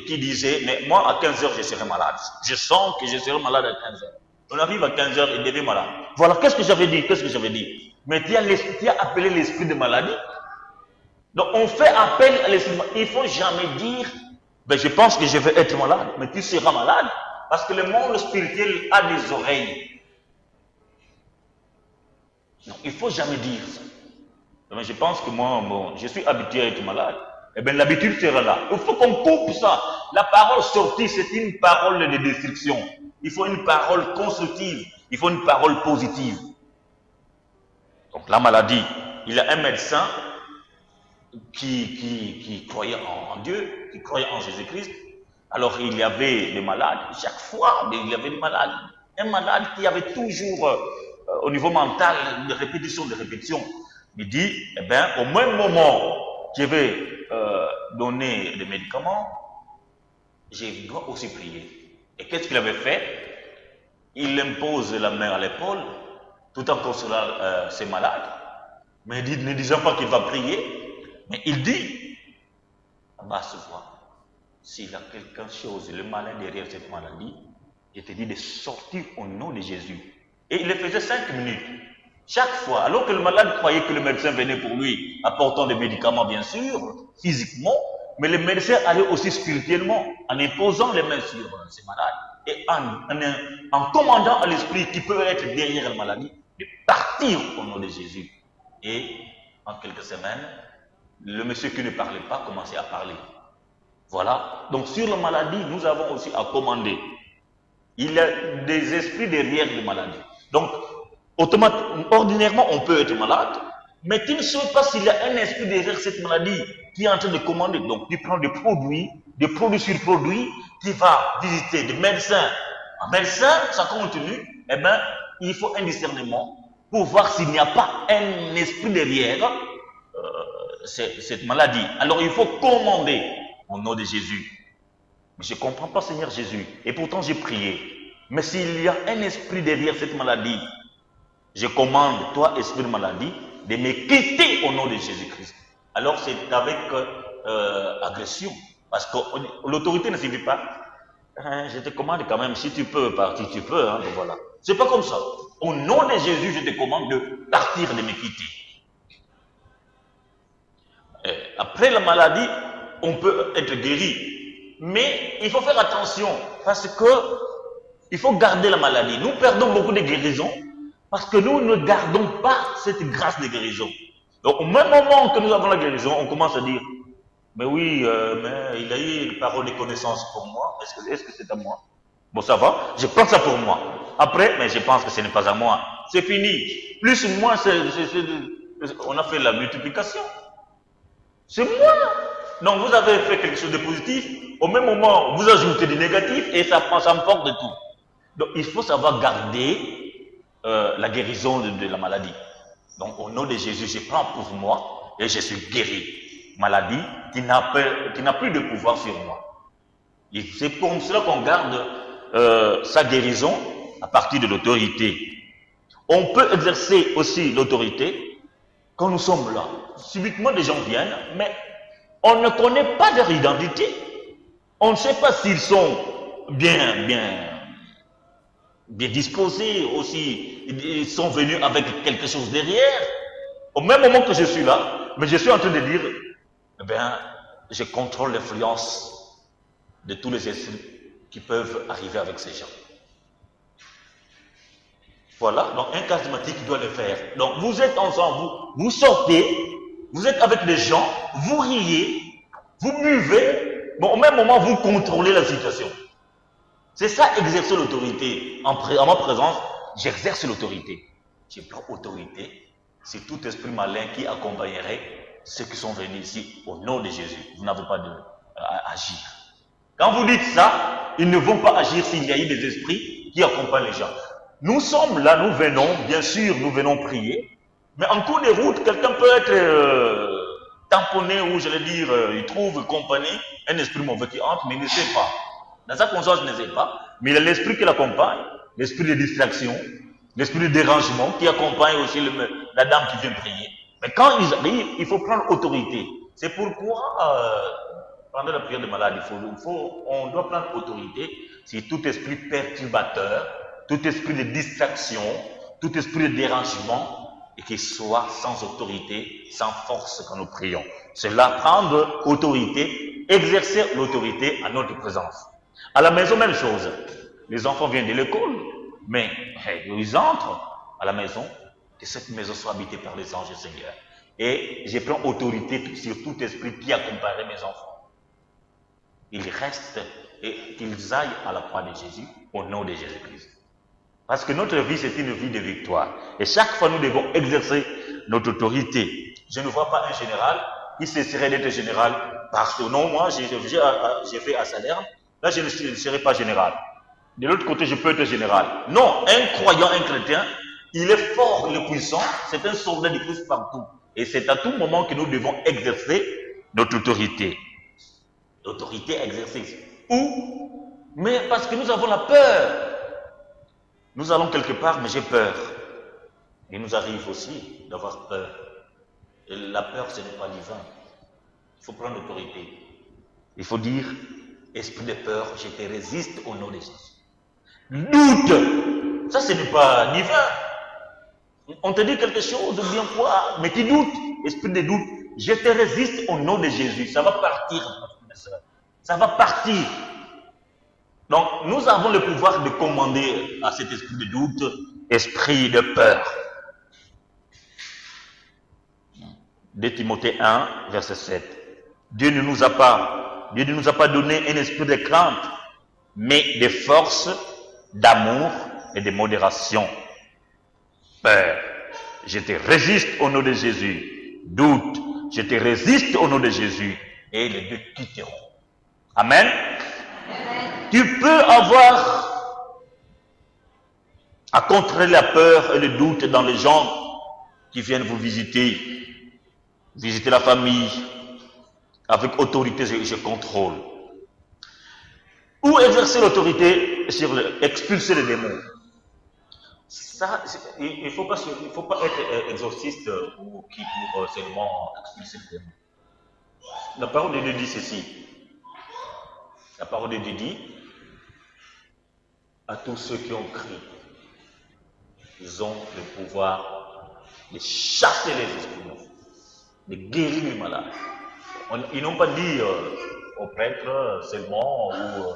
qui disait, mais moi à 15h je serai malade. Je sens que je serai malade à 15h. On arrive à 15h, il devient malade. Voilà, qu'est-ce que j'avais dit? Mais tu as appelé l'esprit de maladie. Donc on fait appel à l'esprit de maladie. Il ne faut jamais dire, ben, je pense que je vais être malade. Mais tu seras malade. Parce que le monde spirituel a des oreilles. Donc il ne faut jamais dire ça. Mais je pense que moi, bon, je suis habitué à être malade. Eh bien, l'habitude sera là. Il faut qu'on coupe ça. La parole sortie, c'est une parole de destruction. Il faut une parole constructive. Il faut une parole positive. Donc, la maladie, il y a un médecin qui croyait en Dieu, qui croyait en Jésus-Christ. Alors, il y avait des malades. Chaque fois, il y avait des malades. Un malade qui avait toujours, au niveau mental, de répétition. Il dit, eh bien, au même moment, je vais donner des médicaments, je dois aussi prier. Et qu'est-ce qu'il avait fait? Il impose la main à l'épaule, tout en consolant ses malades, mais ne disant pas qu'il va prier, mais il dit, à basse voix, s'il y a quelque chose, le malin derrière cette maladie, je te dis de sortir au nom de Jésus. Et il le faisait 5 minutes. Chaque fois, alors que le malade croyait que le médecin venait pour lui, apportant des médicaments bien sûr, physiquement, mais le médecin allait aussi spirituellement, en imposant les mains sur ces malades, et en commandant à l'esprit qui peut être derrière la maladie, de partir au nom de Jésus. Et en quelques semaines, le monsieur qui ne parlait pas commençait à parler. Voilà. Donc sur la maladie, nous avons aussi à commander. Il y a des esprits derrière les maladies. Donc, ordinairement, on peut être malade, mais tu ne sais pas s'il y a un esprit derrière cette maladie qui est en train de commander. Donc, tu prends des produits sur produits, tu vas visiter des médecins. Un médecin, ça continue, eh bien, il faut un discernement pour voir s'il n'y a pas un esprit derrière cette maladie. Alors, il faut commander au nom de Jésus. Mais je ne comprends pas, Seigneur Jésus, et pourtant j'ai prié. Mais s'il y a un esprit derrière cette maladie, je commande, toi, esprit de maladie, de me quitter au nom de Jésus-Christ. Alors c'est avec agression. Parce que l'autorité ne suffit pas. Je te commande quand même, si tu peux partir, tu peux. Hein, voilà. C'est pas comme ça. Au nom de Jésus, je te commande de partir, de me quitter. Après la maladie, on peut être guéri. Mais il faut faire attention parce que il faut garder la maladie. Nous perdons beaucoup de guérisons parce que nous ne gardons pas cette grâce de guérison. Donc au même moment que nous avons la guérison, on commence à dire, mais oui, mais il a eu une parole de connaissance pour moi. Est-ce que c'est à moi? Bon, ça va, je prends ça pour moi. Après, mais je pense que ce n'est pas à moi. C'est fini. Plus ou moins, on a fait la multiplication. C'est moi. Donc vous avez fait quelque chose de positif, au même moment vous ajoutez du négatif et ça m'emporte de tout. Donc il faut savoir garder la guérison de la maladie. Donc au nom de Jésus, je prends pour moi et je suis guéri. Maladie qui n'a plus de pouvoir sur moi. Et c'est pour cela qu'on garde sa guérison à partir de l'autorité. On peut exercer aussi l'autorité quand nous sommes là. Subitement des gens viennent, mais on ne connaît pas leur identité. On ne sait pas s'ils sont bien disposés aussi. Ils sont venus avec quelque chose derrière. Au même moment que je suis là, mais je suis en train de dire, eh bien, je contrôle l'influence de tous les esprits qui peuvent arriver avec ces gens. Voilà, donc un charismatique doit le faire. Donc vous êtes ensemble, vous sortez, vous êtes avec des gens, vous riez, vous buvez, mais au même moment, vous contrôlez la situation. C'est ça, exercer l'autorité. En ma présence, j'exerce l'autorité. Je prends autorité. C'est tout esprit malin qui accompagnerait ceux qui sont venus ici au nom de Jésus. Vous n'avez pas à agir. Quand vous dites ça, ils ne vont pas agir s'il y a eu des esprits qui accompagnent les gens. Nous sommes là, nous venons, bien sûr, nous venons prier. Mais en cours de route, quelqu'un peut être tamponné ou, j'allais dire, il trouve compagnie, un esprit mauvais qui entre, mais il ne sait pas. Dans sa conscience, il ne sait pas. Mais il y a l'esprit qui l'accompagne, l'esprit de distraction, l'esprit de dérangement qui accompagne aussi la dame qui vient prier. Mais quand ils arrivent, il faut prendre autorité. C'est pourquoi, pendant la prière de malade, on doit prendre autorité sur tout esprit perturbateur, tout esprit de distraction, tout esprit de dérangement, et qu'il soit sans autorité, sans force quand nous prions. C'est là prendre autorité, exercer l'autorité à notre présence. À la maison, même chose. Les enfants viennent de l'école, mais ils entrent à la maison, que cette maison soit habitée par les anges, Seigneur. Et je prends autorité sur tout esprit qui accompagnerait mes enfants. Ils restent et qu'ils aillent à la croix de Jésus au nom de Jésus-Christ. Parce que notre vie, c'est une vie de victoire. Et chaque fois, nous devons exercer notre autorité. Je ne vois pas un général qui cesserait d'être général parce que non, moi, j'ai fait à salaire. Là, je ne serai pas général. De l'autre côté, je peux être général. Non, un croyant, un chrétien, il est fort, il est puissant. C'est un soldat de Christ partout. Et c'est à tout moment que nous devons exercer notre autorité. L'autorité exercée. Où? Mais parce que nous avons la peur. Nous allons quelque part, mais j'ai peur. Il nous arrive aussi d'avoir peur. Et la peur, ce n'est pas divin. Il faut prendre l'autorité. Il faut dire, esprit de peur, je te résiste au nom de Jésus. Doute, ça ce n'est pas divin. On te dit quelque chose de bien quoi, mais tu doutes, esprit de doute, je te résiste au nom de Jésus. Ça va partir, ça va partir. Donc, nous avons le pouvoir de commander à cet esprit de doute, esprit de peur. 2 Timothée 1, verset 7. Dieu ne nous a pas donné un esprit de crainte, mais de force, d'amour et de modération. Peur, je te résiste au nom de Jésus. Doute, je te résiste au nom de Jésus. Et les deux quitteront. Amen. Tu peux avoir à contrer la peur et le doute dans les gens qui viennent vous visiter la famille, avec autorité, je contrôle. Ou exercer l'autorité sur expulser les démons. Ça, il ne faut pas être exorciste ou qui pour seulement expulser les démons. La parole de Dieu dit ceci. La parole de Dieu dit à tous ceux qui ont crié, ils ont le pouvoir de chasser les esprits, de guérir les malades. Ils n'ont pas dit aux prêtres seulement ou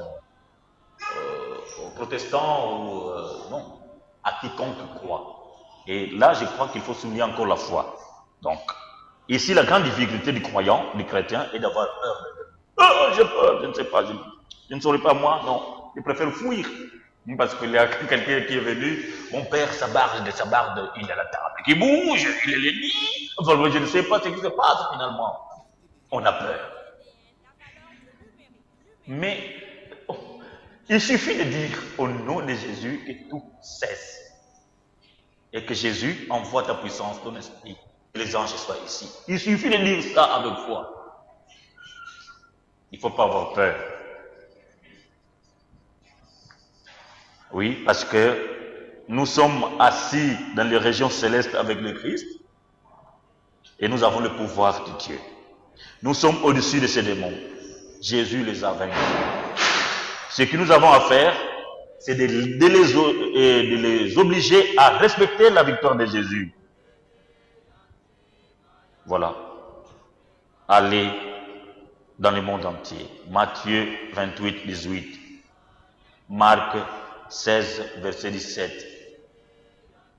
aux protestants ou non, à quiconque croit. Et là, je crois qu'il faut souligner encore la foi. Donc, ici, la grande difficulté du croyant, du chrétien, est d'avoir peur. Oh, j'ai peur, je ne sais pas, je ne saurais pas moi, non. Je préfère fuir. Parce qu'il y a quelqu'un qui est venu, mon père, sa barde, il est à la table, qui bouge, il est le lit. Enfin, je ne sais pas ce qui se passe finalement. On a peur. Mais il suffit de dire au nom de Jésus que tout cesse. Et que Jésus envoie ta puissance, ton esprit, que les anges soient ici. Il suffit de dire ça avec foi. Il ne faut pas avoir peur. Oui, parce que nous sommes assis dans les régions célestes avec le Christ et nous avons le pouvoir de Dieu. Nous sommes au-dessus de ces démons. Jésus les a vaincus. Ce que nous avons à faire, c'est de les obliger à respecter la victoire de Jésus. Voilà. Allez dans le monde entier. Matthieu 28, 18. Marc 16, verset 17.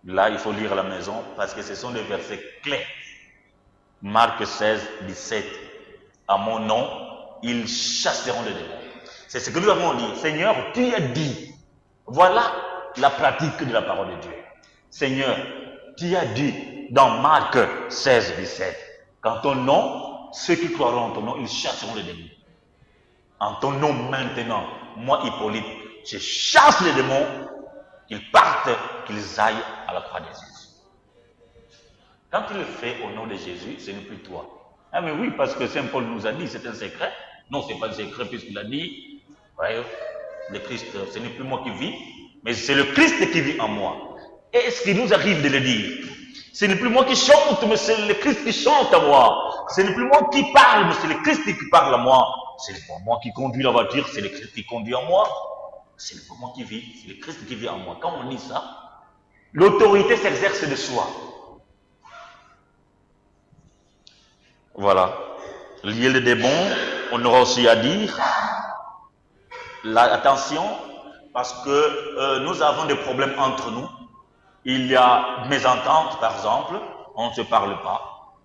Là, il faut lire à la maison parce que ce sont des versets clés. Marc 16, 17. À mon nom, ils chasseront les démons. C'est ce que nous avons dit. Seigneur, tu as dit. Voilà la pratique de la parole de Dieu. Seigneur, tu as dit dans Marc 16, 17. Qu'en ton nom, ceux qui croiront en ton nom, ils chasseront les démons. En ton nom maintenant, moi Hippolyte, je chasse les démons, qu'ils partent, qu'ils aillent à la croix de Jésus. Quand tu le fais au nom de Jésus, ce n'est plus toi. Ah mais oui, parce que Saint Paul nous a dit, c'est un secret. Non, ce n'est pas un secret puisqu'il a dit, ouais, le Christ, ce n'est plus moi qui vis, mais c'est le Christ qui vit en moi. Et ce qui nous arrive de le dire, ce n'est plus moi qui chante, mais c'est le Christ qui chante à moi. Ce n'est plus moi qui parle, mais c'est le Christ qui parle à moi. Ce n'est pas moi qui conduis la voiture, c'est le Christ qui conduit en moi. C'est pas moi qui vis, c'est le Christ qui vit en moi. Quand on dit ça, l'autorité s'exerce de soi. Voilà. Lier les démons, on aura aussi à dire, attention, parce que nous avons des problèmes entre nous. Il y a mésentente, par exemple, on ne se parle pas,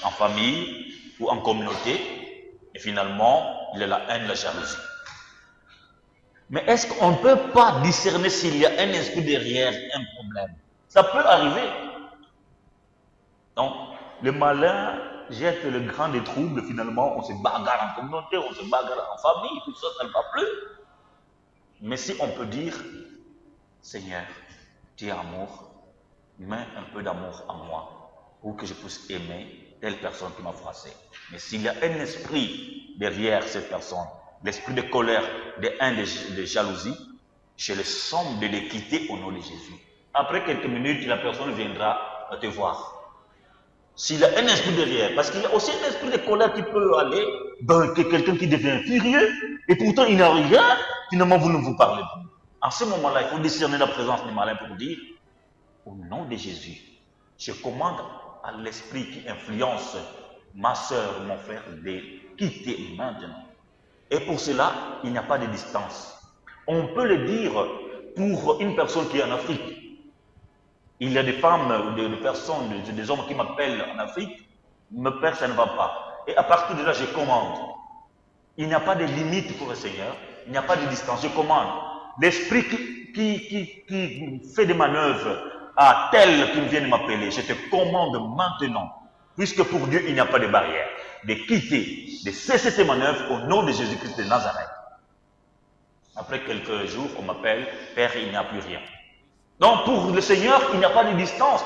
en famille ou en communauté, et finalement, il y a la haine, la jalousie. Mais est-ce qu'on ne peut pas discerner s'il y a un esprit derrière un problème? Ça peut arriver. Donc, le malin jette le grand des troubles, finalement, on se bagarre en communauté, on se bagarre en famille, tout ça, ça ne va plus. Mais si on peut dire, Seigneur, tu es amour, mets un peu d'amour en moi. pour que je puisse aimer telle personne qui m'a froissé. Mais s'il y a un esprit derrière cette personne, l'esprit de colère, de haine, de jalousie, je le somme de les quitter au nom de Jésus. Après quelques minutes, la personne viendra te voir. S'il y a un esprit derrière, parce qu'il y a aussi un esprit de colère qui peut aller dans quelqu'un qui devient furieux, et pourtant il n'a rien, finalement vous ne vous parlez plus. En ce moment-là, il faut discerner la présence du malin pour dire, au nom de Jésus, je commande à l'esprit qui influence ma soeur, mon frère, de quitter maintenant. Et pour cela, il n'y a pas de distance. On peut le dire pour une personne qui est en Afrique. Il y a des femmes, des personnes, des hommes qui m'appellent en Afrique, mon père, ça ne va pas. Et à partir de là, je commande. Il n'y a pas de limite pour le Seigneur, il n'y a pas de distance, je commande. L'esprit qui fait des manœuvres à tel qui vient de m'appeler, je te commande maintenant, puisque pour Dieu, il n'y a pas de barrière, de quitter, de cesser ces manœuvres au nom de Jésus-Christ de Nazareth. Après quelques jours, on m'appelle, Père, il n'y a plus rien. Donc pour le Seigneur, il n'y a pas de distance.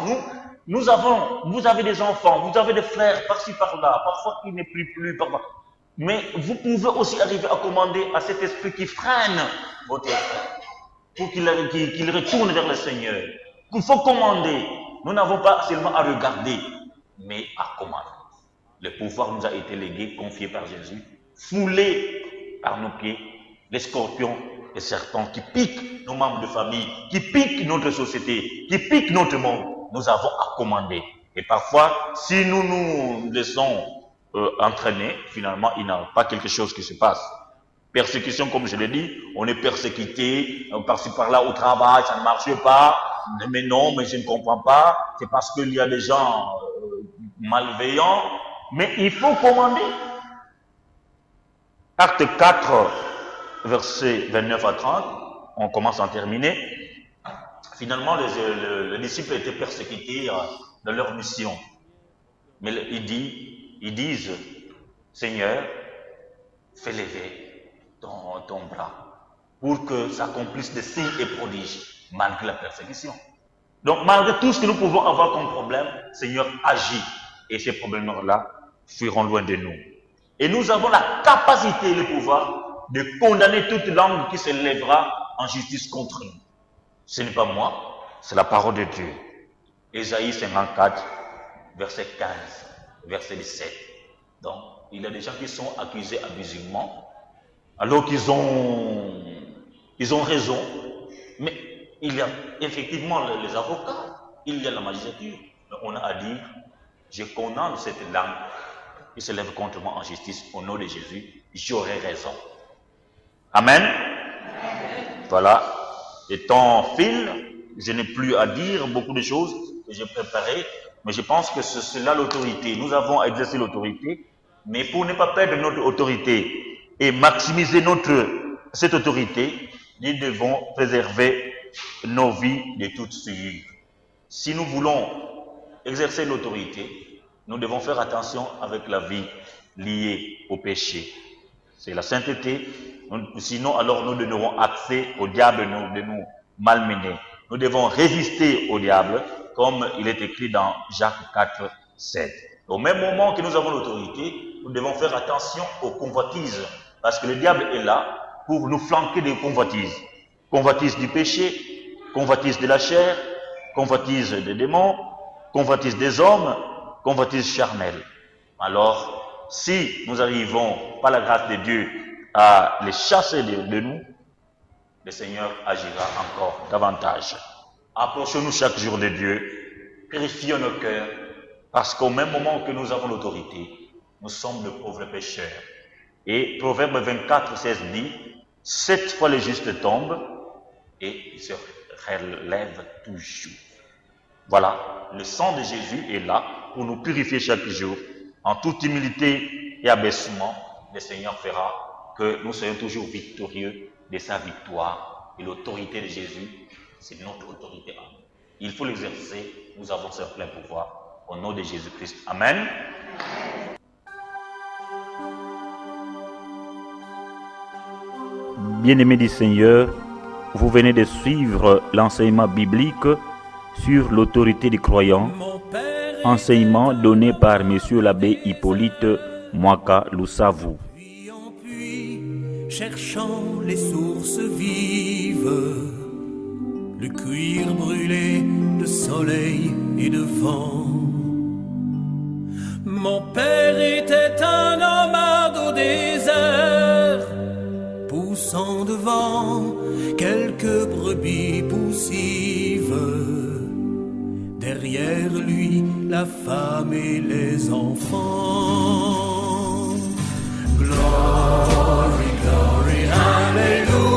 Vous avez des enfants, vous avez des frères par-ci par-là, parfois qui n'est plus, parfois. Mais vous pouvez aussi arriver à commander à cet esprit qui freine votre frère, pour qu'il retourne vers le Seigneur. Il faut commander. Nous n'avons pas seulement à regarder, mais à commander. Le pouvoir nous a été légué, confié par Jésus, foulé par nos pieds, les scorpions, les serpents qui piquent nos membres de famille, qui piquent notre société, qui piquent notre monde. Nous avons à commander. Et parfois, si nous nous laissons entraîner, finalement, il n'y a pas quelque chose qui se passe. Persécution, comme je l'ai dit, on est persécuté, par-ci par-là au travail, ça ne marche pas. Mais non, mais je ne comprends pas. C'est parce qu'il y a des gens malveillants. Mais il faut commander. Acte 4, versets 29 à 30, on commence à en terminer. Finalement, les disciples étaient persécutés dans leur mission. Mais ils disent, Seigneur, fais lever ton bras pour que s'accomplissent des signes et prodiges malgré la persécution. Donc, malgré tout ce que nous pouvons avoir comme problème, Seigneur agit et ces problèmes-là fuiront loin de nous. Et nous avons la capacité et le pouvoir de condamner toute langue qui se lèvera en justice contre nous. Ce n'est pas moi, c'est la parole de Dieu. Ésaïe 54, verset 15, verset 17. Donc, il y a des gens qui sont accusés abusivement, alors qu'ils ont raison. Mais il y a effectivement les avocats, il y a la magistrature. Mais on a à dire, je condamne cette langue qui se lève contre moi en justice au nom de Jésus, j'aurai raison. Amen. Voilà. Et temps file, je n'ai plus à dire beaucoup de choses que j'ai préparées, mais je pense que c'est là l'autorité. Nous avons exercé l'autorité, mais pour ne pas perdre notre autorité et maximiser cette autorité, nous devons préserver nos vies de toute souillure. Si nous voulons exercer l'autorité, nous devons faire attention avec la vie liée au péché. C'est la sainteté. Sinon, alors nous donnerons accès au diable de nous malmener. Nous devons résister au diable, comme il est écrit dans Jacques 4, 7. Au même moment que nous avons l'autorité, nous devons faire attention aux convoitises, parce que le diable est là pour nous flanquer des convoitises. Convoitises du péché, convoitises de la chair, convoitises des démons, convoitises des hommes, convoitises charnelles. Alors, si nous arrivons, par la grâce de Dieu, à les chasser de nous, le Seigneur agira encore davantage. Approchons-nous chaque jour de Dieu, purifions nos cœurs, parce qu'au même moment que nous avons l'autorité, nous sommes de pauvres pécheurs. Et Proverbe 24, 16 dit, 7 fois le juste tombe et il se relève toujours. Voilà, le sang de Jésus est là pour nous purifier chaque jour. En toute humilité et abaissement, le Seigneur fera que nous soyons toujours victorieux de sa victoire. Et l'autorité de Jésus, c'est notre autorité à nous. Il faut l'exercer, nous avons ce plein pouvoir. Au nom de Jésus-Christ. Amen.
Bien-aimés du Seigneur, vous venez de suivre l'enseignement biblique sur l'autorité des croyants, enseignement donné par Monsieur l'abbé Hippolyte Mwaka Lusavu.
Puits en puits, cherchant les sources vives, le cuir brûlé de soleil et de vent. Mon père était un nomade au désert, poussant devant quelques brebis poussives. Derrière lui, la femme et les enfants. Glory, glory, hallelujah.